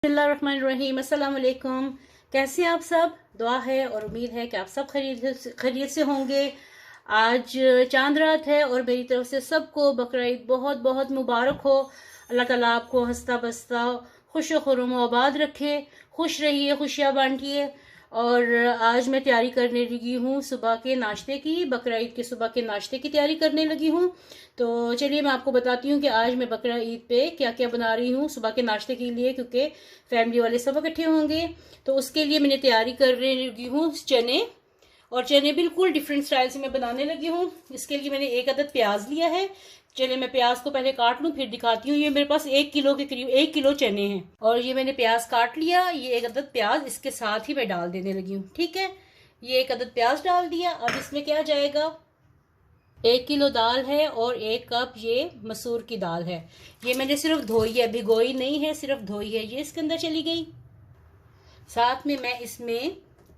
बिस्मिल्लाहिर्रहमानिर्रहीम। अस्सलाम वालेकुम। कैसे हैं आप सब? दुआ है और उम्मीद है कि आप सब खैरियत से होंगे। आज चांद रात है और मेरी तरफ से सबको बकरा ईद बहुत बहुत मुबारक हो। अल्लाह ताला आपको हंसता बसता खुश खुर्रम आबाद रखे। खुश रहिए, खुशियाँ बांटिए। और आज मैं तैयारी करने लगी हूँ सुबह के नाश्ते की, बकरा ईद के सुबह के नाश्ते की तैयारी करने लगी हूँ। तो चलिए मैं आपको बताती हूँ कि आज मैं बकरा ईद पे क्या क्या बना रही हूँ सुबह के नाश्ते के लिए, क्योंकि फैमिली वाले सब इकट्ठे होंगे। तो उसके लिए मैंने तैयारी करने लगी हूँ चने, और चने बिल्कुल डिफरेंट स्टाइल से मैं बनाने लगी हूँ। इसके लिए मैंने 1 अदद प्याज लिया है। चलिए मैं प्याज को पहले काट लूँ फिर दिखाती हूँ। ये मेरे पास 1 किलो के करीब 1 किलो चने हैं और ये मैंने प्याज काट लिया। ये 1 अदद प्याज इसके साथ ही मैं डाल देने लगी हूँ। ठीक है, ये 1 अदद प्याज डाल दिया। अब इसमें क्या जाएगा, 1 किलो दाल है और 1 कप ये मसूर की दाल है। ये मैंने सिर्फ धोई है, भिगोई नहीं है, सिर्फ धोई है। ये इसके अंदर चली गई। साथ में मैं इसमें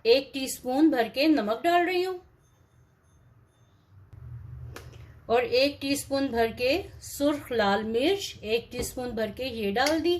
1 टीस्पून भर के नमक डाल रही हूँ और 1 टीस्पून भर के सुर्ख लाल मिर्च 1 टीस्पून भर के ये डाल दी,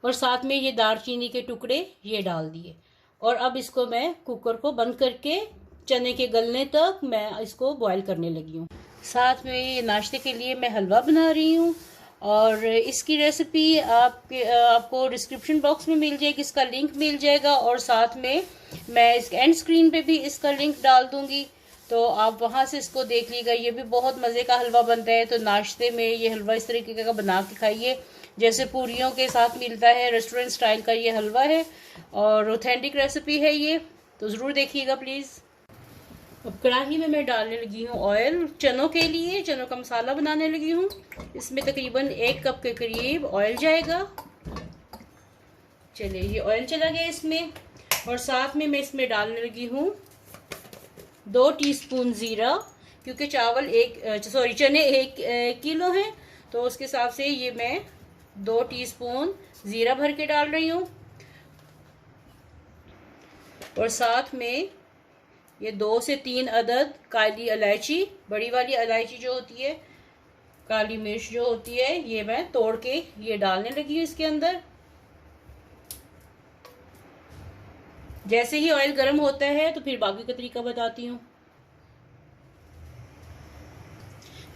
और साथ में ये दालचीनी के टुकड़े ये डाल दिए। और अब इसको मैं कुकर को बंद करके चने के गलने तक मैं इसको बॉईल करने लगी हूँ। साथ में ये नाश्ते के लिए मैं हलवा बना रही हूँ और इसकी रेसिपी आपको डिस्क्रिप्शन बॉक्स में मिल जाएगी, इसका लिंक मिल जाएगा। और साथ में मैं इस एंड स्क्रीन पे भी इसका लिंक डाल दूंगी, तो आप वहाँ से इसको देख लीजिएगा। ये भी बहुत मज़े का हलवा बनता है। तो नाश्ते में ये हलवा इस तरीके का बना के खाइए जैसे पूरियों के साथ मिलता है। रेस्टोरेंट स्टाइल का ये हलवा है और ऑथेंटिक रेसिपी है ये, तो ज़रूर देखिएगा प्लीज़। अब कढ़ाई में मैं डालने लगी हूँ ऑयल चनों के लिए। चनों का मसाला बनाने लगी हूँ। इसमें तकरीबन 1 कप के करीब ऑयल जाएगा। चलिए ये ऑयल चला गया इसमें, और साथ में मैं इसमें डालने लगी हूँ 2 टीस्पून ज़ीरा, क्योंकि चने 1 किलो हैं, तो उसके हिसाब से ये मैं 2 टीस्पून ज़ीरा भर के डाल रही हूँ। और साथ में ये 2 से 3 अदद काली इलायची, बड़ी वाली इलायची जो होती है, काली मिर्च जो होती है, ये मैं तोड़ के ये डालने लगी हूँ इसके अंदर। जैसे ही ऑयल गर्म होता है तो फिर बाकी का तरीका बताती हूँ।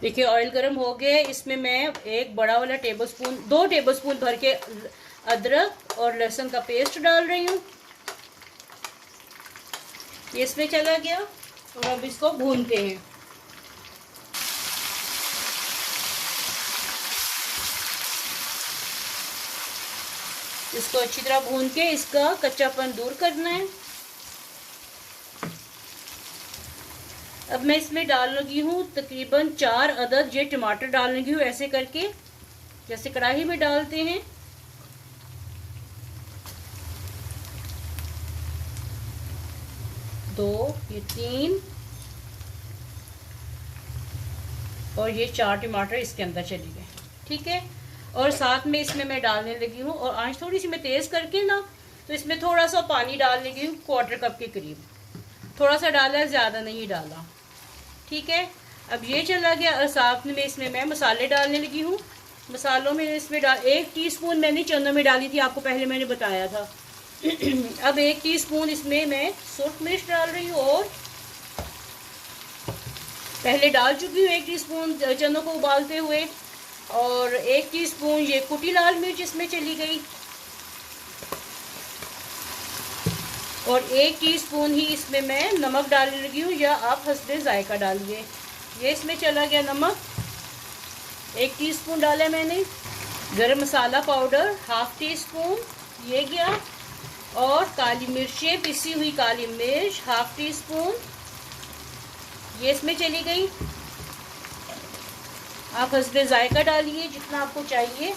देखिए ऑयल गर्म हो गया। इसमें मैं 1 बड़ा वाला टेबलस्पून 2 टेबलस्पून भर के अदरक और लहसुन का पेस्ट डाल रही हूँ। ये इसमें चला गया और अब इसको भूनते हैं। इसको अच्छी तरह भून के इसका कच्चापन दूर करना है। अब मैं इसमें डाल लगी हूँ तकरीबन 4 अदद ये टमाटर डाल लगी हूँ, ऐसे करके जैसे कढ़ाई में डालते हैं। ये 3 और ये 4 टमाटर इसके अंदर चली गए। ठीक है, और साथ में इसमें मैं डालने लगी हूँ, और आंच थोड़ी सी मैं तेज़ करके ना, तो इसमें थोड़ा सा पानी डालने लगी हूँ, 1/4 कप के करीब। थोड़ा सा डाला है, ज़्यादा नहीं डाला। ठीक है, अब ये चला गया। और साथ में इसमें मैं मसाले डालने लगी हूँ। मसालों में इसमें 1 टीस्पून मैंने चनों में डाली थी, आपको पहले मैंने बताया था। अब 1 टीस्पून इसमें मैं सुर्ख मिर्च डाल रही हूँ, और पहले डाल चुकी हूँ 1 टीस्पून चनों को उबालते हुए, और 1 टीस्पून ये कुटी लाल मिर्च इसमें चली गई, और 1 टीस्पून ही इसमें मैं नमक डालने लगी हूँ, या आप हस्बे जायका डालिए। ये इसमें चला गया नमक, 1 टीस्पून डाला मैंने। गरम मसाला पाउडर 1/2 टीस्पून ये गया, और काली मिर्चें, पिसी हुई काली मिर्च 1/2 टीस्पून ये इसमें चली गई। आप हस्बे जायका डालिए जितना आपको चाहिए।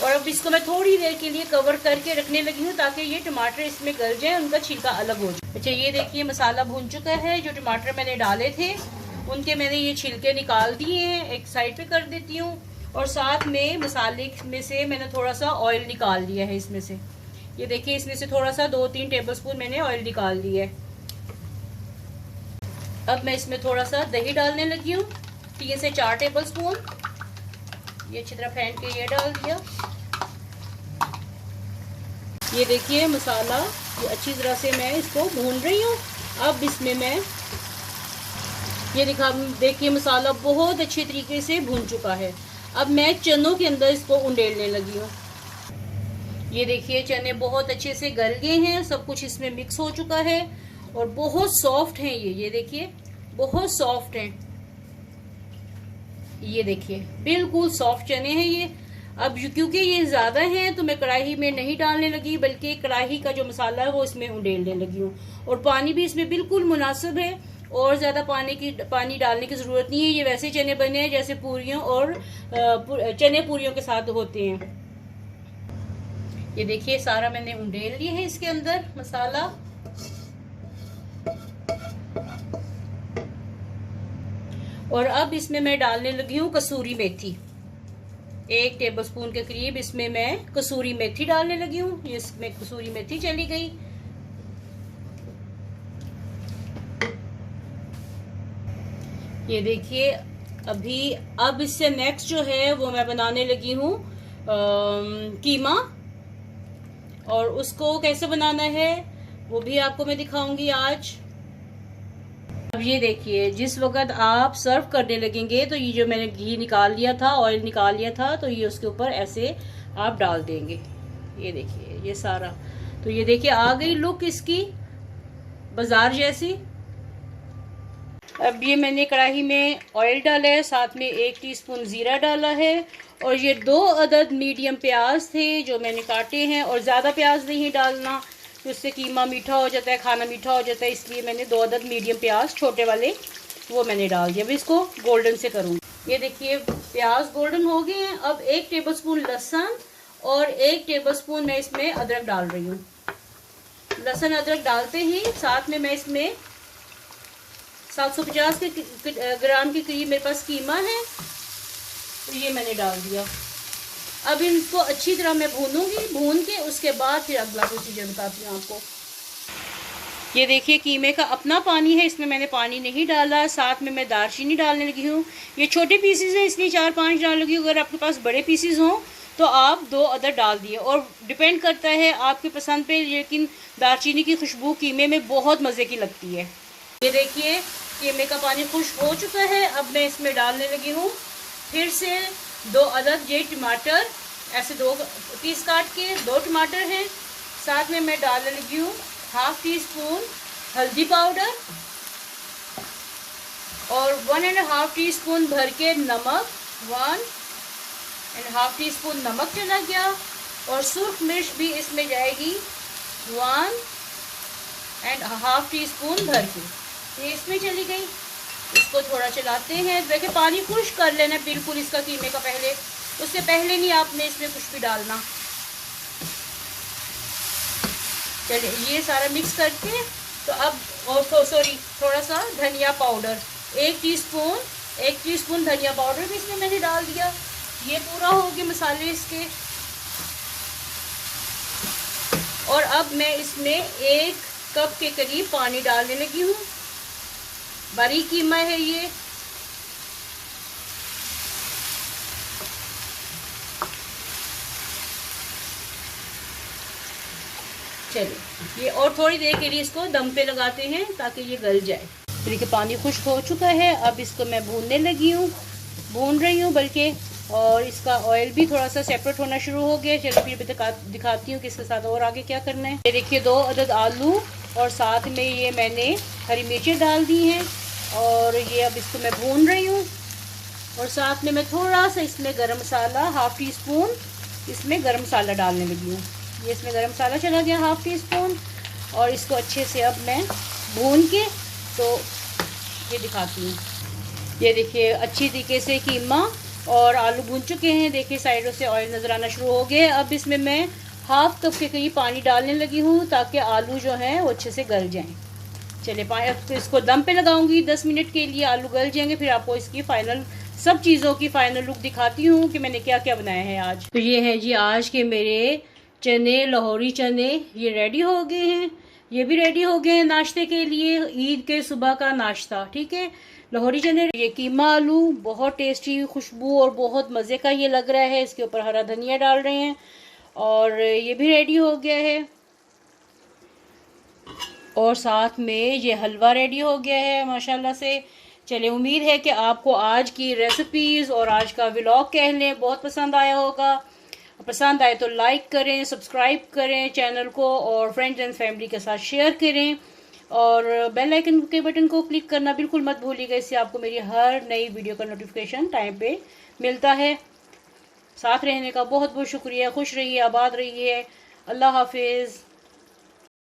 और अब इसको मैं थोड़ी देर के लिए कवर करके रखने लगी हूँ, ताकि ये टमाटर इसमें गल जाए, उनका छिलका अलग हो जाए। अच्छा ये देखिए मसाला भून चुका है। जो टमाटर मैंने डाले थे उनके मैंने ये छिलके निकाल दिए हैं, एक साइड पे कर देती हूँ। और साथ में मसाले में से मैंने थोड़ा सा ऑयल निकाल लिया है इसमें से। ये देखिए इसमें से थोड़ा सा 2-3 टेबलस्पून मैंने ऑयल निकाल लिया है। अब मैं इसमें थोड़ा सा दही डालने लगी हूँ, 3 से 4 टेबलस्पून। ये अच्छी तरह फेंट के ये डाल दिया। ये देखिए मसाला ये अच्छी तरह से मैं इसको भून रही हूँ। अब इसमें मैं ये देखिए मसाला बहुत अच्छे तरीके से भून चुका है। अब मैं चनों के अंदर इसको उंडेलने लगी हूँ। ये देखिए चने बहुत अच्छे से गल गए हैं, सब कुछ इसमें मिक्स हो चुका है और बहुत सॉफ्ट हैं ये देखिए बहुत सॉफ्ट हैं। ये देखिए बिल्कुल सॉफ्ट चने हैं ये। अब क्योंकि ये ज्यादा हैं तो मैं कढ़ाई में नहीं डालने लगी, बल्कि कढ़ाई का जो मसाला है वो इसमें उंडेलने लगी हूँ। और पानी भी इसमें बिल्कुल मुनासिब है और ज्यादा पानी डालने की जरूरत नहीं है। ये वैसे चने बने हैं जैसे पूरियों और चने पूरियों के साथ होते हैं। ये देखिए सारा मैंने उंडेल लिया है इसके अंदर मसाला। और अब इसमें मैं डालने लगी हूँ कसूरी मेथी। 1 टेबलस्पून के करीब इसमें मैं कसूरी मेथी डालने लगी हूँ। ये इसमें कसूरी मेथी चली गई। ये देखिए अब इससे नेक्स्ट जो है वो मैं बनाने लगी हूँ कीमा। और उसको कैसे बनाना है वो भी आपको मैं दिखाऊंगी आज। अब ये देखिए जिस वक्त आप सर्व करने लगेंगे तो ये जो मैंने घी निकाल लिया था, ऑयल निकाल लिया था, तो ये उसके ऊपर ऐसे आप डाल देंगे। ये देखिए ये सारा, तो ये देखिए आ गई लुक इसकी बाजार जैसी। अब ये मैंने कढ़ाई में ऑयल डाला है, साथ में 1 टीस्पून जीरा डाला है और ये 2 अदद मीडियम प्याज थे जो मैंने काटे हैं। और ज़्यादा प्याज नहीं डालना तो उससे कीमा मीठा हो जाता है, खाना मीठा हो जाता है, इसलिए मैंने 2 अदद मीडियम प्याज छोटे वाले वो मैंने डाल दिया। अब इसको गोल्डन से करूँगी। ये देखिए प्याज गोल्डन हो गए हैं। अब 1 टेबलस्पून लहसुन और 1 टेबलस्पून मैं इसमें अदरक डाल रही हूँ। लहसुन अदरक डालते ही साथ में मैं इसमें 750 ग्राम के करीब मेरे पास कीमा है, तो ये मैंने डाल दिया। अब इनको अच्छी तरह मैं भूनूंगी, भून के उसके बाद फिर अगला प्रोसीजर बताती हूँ आपको। ये देखिए कीमे का अपना पानी है, इसमें मैंने पानी नहीं डाला। साथ में मैं दालचीनी डालने लगी हूँ। ये छोटे पीसीज हैं इसलिए 4-5 डालूंगी। अगर आपके पास बड़े पीसीज हों तो आप 2 अदद डाल दिए, और डिपेंड करता है आपके पसंद पे। लेकिन दालचीनी की खुशबू कीमे में बहुत मज़े की लगती है। ये देखिए कीमे का पानी खुश्क हो चुका है। अब मैं इसमें डालने लगी हूँ फिर से 2 अदद ये टमाटर, ऐसे 2 पीस काट के 2 टमाटर हैं। साथ में मैं डालने लगी हूँ 1/2 टीस्पून हल्दी पाउडर और 1.5 टीस्पून भर के नमक। 1.5 टीस्पून नमक चला गया। और सुर्ख मिर्च भी इसमें जाएगी 1.5 टीस्पून भर के, ये इसमें चली गई। इसको थोड़ा चलाते हैं। देखिए पानी खुश्क कर लेना बिल्कुल इसका कीमे का, पहले उससे पहले नहीं आपने इसमें कुछ भी डालना। चलिए ये सारा मिक्स करके तो अब थोड़ा सा धनिया पाउडर 1 टीस्पून धनिया पाउडर भी इसमें मैंने डाल दिया। ये पूरा हो गया मसाले इसके। और अब मैं इसमें 1 कप के करीब पानी डालने लगी हूँ। बारीक कीमा है ये। चलिए ये और थोड़ी देर के लिए इसको दम पे लगाते हैं ताकि ये गल जाए। देखिए पानी खुश्क हो चुका है। अब इसको मैं भून रही हूँ बल्कि, और इसका ऑयल भी थोड़ा सा सेपरेट होना शुरू हो गया। चलिए फिर दिखाती हूँ कि इसके साथ और आगे क्या करना है। ये देखिए 2 अदद आलू और साथ में ये मैंने हरी मिर्चें डाल दी हैं और ये अब इसको मैं भून रही हूँ। और साथ में मैं थोड़ा सा इसमें गरम मसाला 1/2 टीस्पून इसमें गरम मसाला डालने लगी हूँ। ये इसमें गरम मसाला चला गया 1/2 टीस्पून। और इसको अच्छे से अब मैं भून के तो ये दिखाती हूँ। ये देखिए अच्छी तरीके से कीमा और आलू भून चुके हैं। देखिए साइडों से ऑयल नज़र आना शुरू हो गया। अब इसमें मैं 1/2 कप के करीब पानी डालने लगी हूँ ताकि आलू जो हैं वो अच्छे से गल जाएं। चलिए अब तो इसको दम पे लगाऊंगी 10 मिनट के लिए। आलू गल जाएंगे फिर आपको इसकी सब चीज़ों की फाइनल लुक दिखाती हूँ कि मैंने क्या क्या बनाया है आज। तो ये है जी आज के मेरे चने, लाहौरी चने, ये रेडी हो गए हैं। ये भी रेडी हो गए हैं नाश्ते के लिए, ईद के सुबह का नाश्ता। ठीक है, लाहौरी चने। ये कीमा आलू बहुत टेस्टी खुशबू और बहुत मज़े का ये लग रहा है। इसके ऊपर हरा धनिया डाल रहे हैं और ये भी रेडी हो गया है। और साथ में ये हलवा रेडी हो गया है माशाल्लाह से। चले, उम्मीद है कि आपको आज की रेसिपीज़ और आज का व्लॉग कह लें बहुत पसंद आया होगा। पसंद आए तो लाइक करें, सब्सक्राइब करें चैनल को और फ्रेंड्स एंड फैमिली के साथ शेयर करें और बेल आइकन के बटन को क्लिक करना बिल्कुल मत भूलिएगा। इससे आपको मेरी हर नई वीडियो का नोटिफिकेशन टाइम पे मिलता है। साथ रहने का बहुत बहुत शुक्रिया। खुश रहिए, आबाद रहिए। अल्लाह हाफिज़।